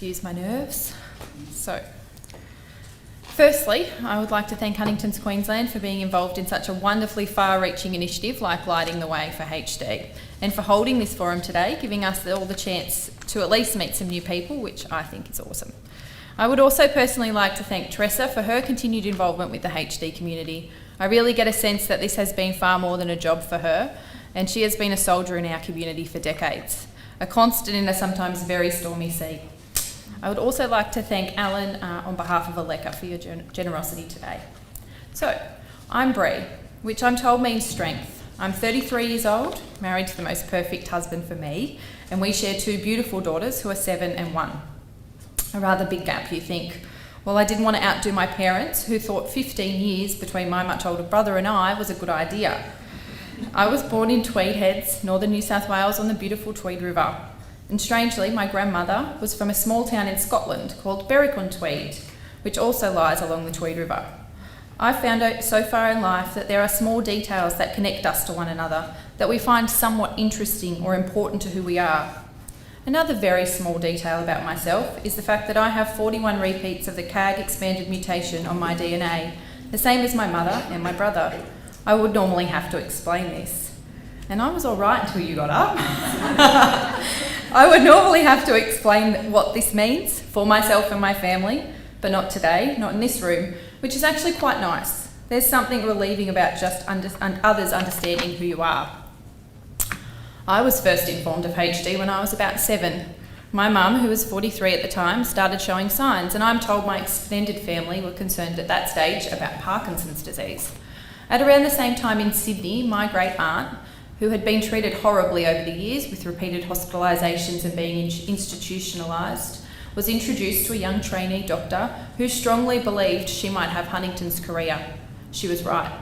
excuse my nerves. So, firstly, I would like to thank Huntingtons Queensland for being involved in such a wonderfully far-reaching initiative like Lighting the Way for HD, and for holding this forum today, giving us all the chance to at least meet some new people, which I think is awesome. I would also personally like to thank Teresa for her continued involvement with the HD community. I really get a sense that this has been far more than a job for her, and she has been a soldier in our community for decades, a constant in a sometimes very stormy sea. I would also like to thank Alan on behalf of Aleka for your generosity today. So, I'm Breie, which I'm told means strength. I'm 33 years old, married to the most perfect husband for me, and we share two beautiful daughters who are 7 and 1. A rather big gap, you think. Well, I didn't want to outdo my parents, who thought 15 years between my much older brother and I was a good idea. I was born in Tweed Heads, northern New South Wales, on the beautiful Tweed River. And strangely, my grandmother was from a small town in Scotland called Berwick-on-Tweed, which also lies along the Tweed River. I've found out so far in life that there are small details that connect us to one another that we find somewhat interesting or important to who we are. Another very small detail about myself is the fact that I have 41 repeats of the CAG expanded mutation on my DNA, the same as my mother and my brother. I would normally have to explain this. And I was all right until you got up. I would normally have to explain what this means for myself and my family, but not today, not in this room, which is actually quite nice. There's something relieving about just others understanding who you are. I was first informed of HD when I was about 7. My mum, who was 43 at the time, started showing signs, and I'm told my extended family were concerned at that stage about Parkinson's disease. At around the same time in Sydney, my great aunt, who had been treated horribly over the years with repeated hospitalisations and being institutionalised, was introduced to a young trainee doctor who strongly believed she might have Huntington's chorea. She was right.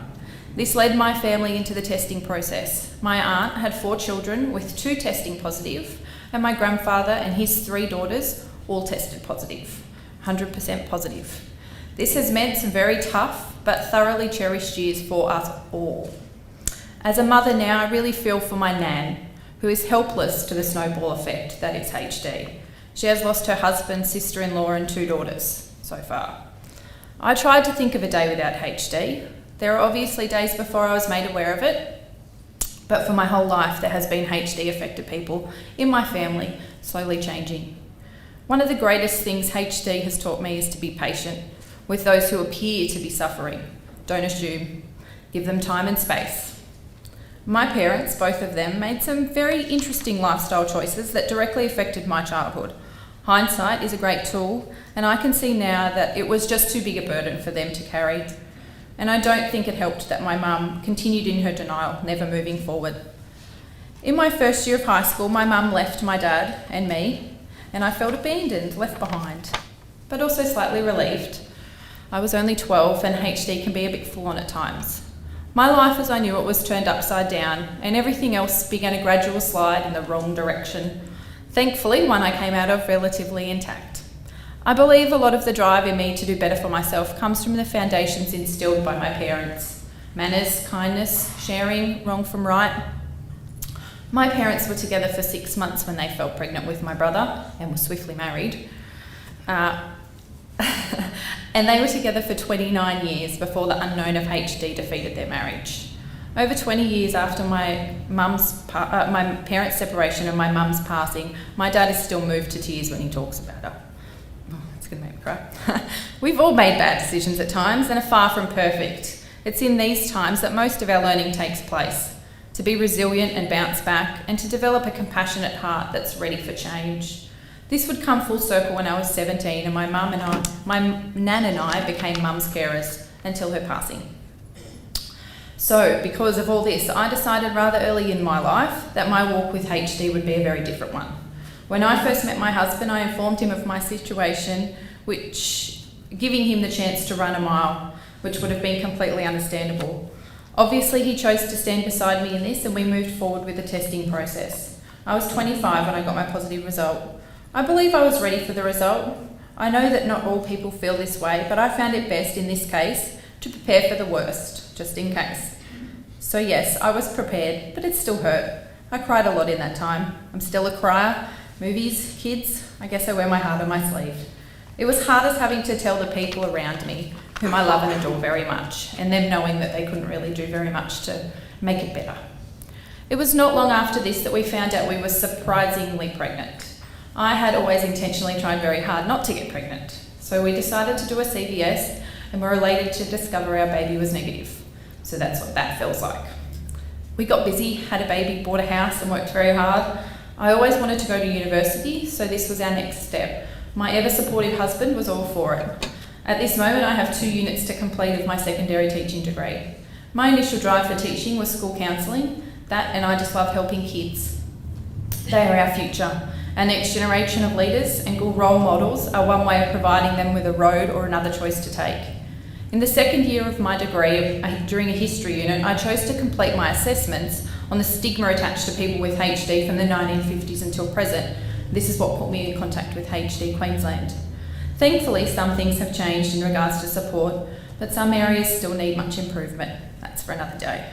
This led my family into the testing process. My aunt had 4 children with 2 testing positive, and my grandfather and his 3 daughters all tested positive, 100% positive. This has meant some very tough but thoroughly cherished years for us all. As a mother now, I really feel for my nan, who is helpless to the snowball effect that is HD. She has lost her husband, sister-in-law and 2 daughters so far. I tried to think of a day without HD. There are obviously days before I was made aware of it, but for my whole life there has been HD-affected people in my family, slowly changing. One of the greatest things HD has taught me is to be patient with those who appear to be suffering. Don't assume. Give them time and space. My parents, both of them, made some very interesting lifestyle choices that directly affected my childhood. Hindsight is a great tool, and I can see now that it was just too big a burden for them to carry. And I don't think it helped that my mum continued in her denial, never moving forward. In my first year of high school, my mum left my dad and me, and I felt abandoned, left behind, but also slightly relieved. I was only 12 and HD can be a bit full on at times. My life as I knew it was turned upside down, and everything else began a gradual slide in the wrong direction. Thankfully, one I came out of relatively intact. I believe a lot of the drive in me to do better for myself comes from the foundations instilled by my parents. Manners, kindness, sharing, wrong from right. My parents were together for 6 months when they fell pregnant with my brother and were swiftly married. And they were together for 29 years before the unknown of HD defeated their marriage. Over 20 years after my parents' separation and my mum's passing, my dad is still moved to tears when he talks about her. Oh, it's going to make me cry. We've all made bad decisions at times and are far from perfect. It's in these times that most of our learning takes place. To be resilient and bounce back, and to develop a compassionate heart that's ready for change. This would come full circle when I was 17 and my nan and I became mum's carers until her passing. So, because of all this, I decided rather early in my life that my walk with HD would be a very different one. When I first met my husband, I informed him of my situation, giving him the chance to run a mile, which would have been completely understandable. Obviously, he chose to stand beside me in this, and we moved forward with the testing process. I was 25 when I got my positive result. I believe I was ready for the result. I know that not all people feel this way, but I found it best in this case to prepare for the worst, just in case. So yes, I was prepared, but it still hurt. I cried a lot in that time. I'm still a crier. Movies, kids, I guess I wear my heart on my sleeve. It was hardest having to tell the people around me, whom I love and adore very much, and them knowing that they couldn't really do very much to make it better. It was not long after this that we found out we were surprisingly pregnant. I had always intentionally tried very hard not to get pregnant, so we decided to do a CVS and were elated to discover our baby was negative. So that's what that feels like. We got busy, had a baby, bought a house and worked very hard. I always wanted to go to university, so this was our next step. My ever-supportive husband was all for it. At this moment, I have 2 units to complete of my secondary teaching degree. My initial drive for teaching was school counselling, and I just love helping kids. They are our future. Our next generation of leaders and good role models are one way of providing them with a road or another choice to take. In the second year of my degree, during a history unit, I chose to complete my assessments on the stigma attached to people with HD from the 1950s until present. This is what put me in contact with HD Queensland. Thankfully, some things have changed in regards to support, but some areas still need much improvement. That's for another day.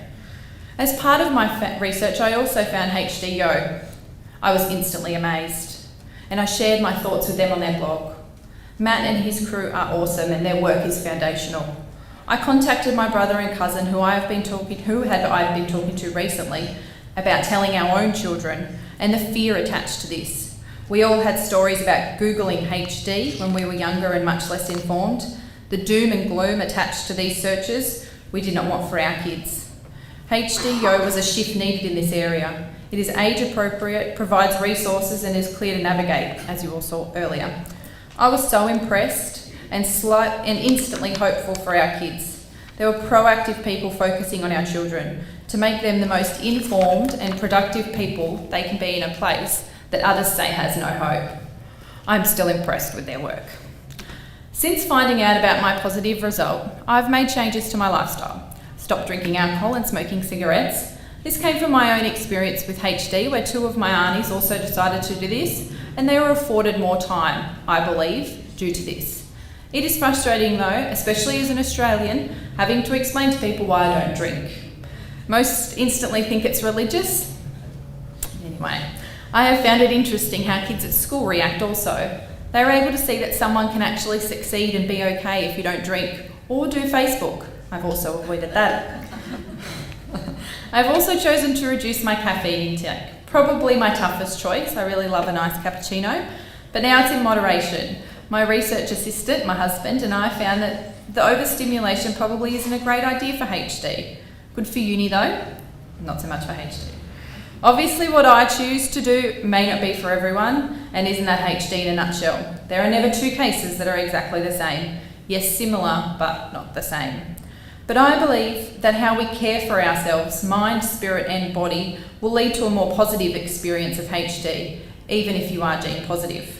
As part of my research, I also found HDYO. I was instantly amazed, and I shared my thoughts with them on their blog. Matt and his crew are awesome, and their work is foundational. I contacted my brother and cousin, who I've been talking to recently, about telling our own children and the fear attached to this. We all had stories about Googling HD when we were younger and much less informed. The doom and gloom attached to these searches we did not want for our kids. HDYO was a shift needed in this area. It is age appropriate, provides resources and is clear to navigate, as you all saw earlier. I was so impressed and instantly hopeful for our kids. There were proactive people focusing on our children to make them the most informed and productive people they can be in a place that others say has no hope. I'm still impressed with their work. Since finding out about my positive result, I've made changes to my lifestyle. Stopped drinking alcohol and smoking cigarettes. This came from my own experience with HD, where 2 of my aunties also decided to do this, and they were afforded more time, I believe, due to this. It is frustrating though, especially as an Australian, having to explain to people why I don't drink. Most instantly think it's religious. Anyway, I have found it interesting how kids at school react also. They are able to see that someone can actually succeed and be okay if you don't drink or do Facebook. I've also avoided that. I've also chosen to reduce my caffeine intake. Probably my toughest choice. I really love a nice cappuccino, but now it's in moderation. My research assistant, my husband, and I found that the overstimulation probably isn't a great idea for HD. Good for uni though, not so much for HD. Obviously what I choose to do may not be for everyone, and isn't that HD in a nutshell. There are never 2 cases that are exactly the same. Yes, similar, but not the same. But I believe that how we care for ourselves, mind, spirit and body, will lead to a more positive experience of HD, even if you are gene positive.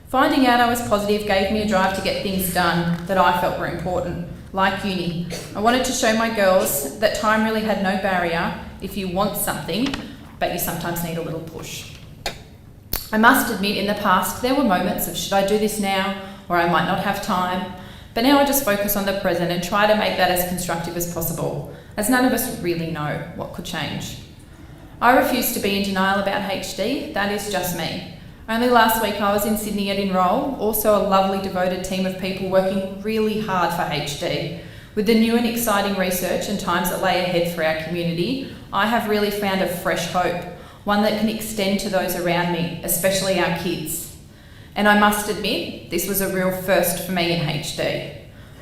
Finding out I was positive gave me a drive to get things done that I felt were important, like uni. I wanted to show my girls that time really had no barrier if you want something, but you sometimes need a little push. I must admit, in the past, there were moments of should I do this now, or I might not have time. But now I just focus on the present and try to make that as constructive as possible, as none of us really know what could change. I refuse to be in denial about HD, that is just me. Only last week I was in Sydney at Enroll, also a lovely devoted team of people working really hard for HD. With the new and exciting research and times that lay ahead for our community, I have really found a fresh hope, one that can extend to those around me, especially our kids. And I must admit, this was a real first for me in HD.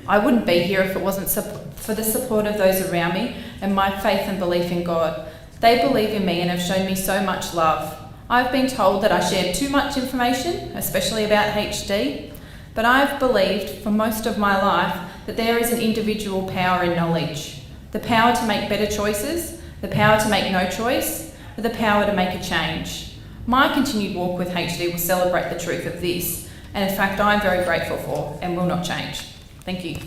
I wouldn't be here if it wasn't for the support of those around me and my faith and belief in God. They believe in me and have shown me so much love. I've been told that I shared too much information, especially about HD, but I've believed for most of my life that there is an individual power in knowledge. The power to make better choices, the power to make no choice, or the power to make a change. My continued walk with HD will celebrate the truth of this, and in fact I'm very grateful for and will not change. Thank you.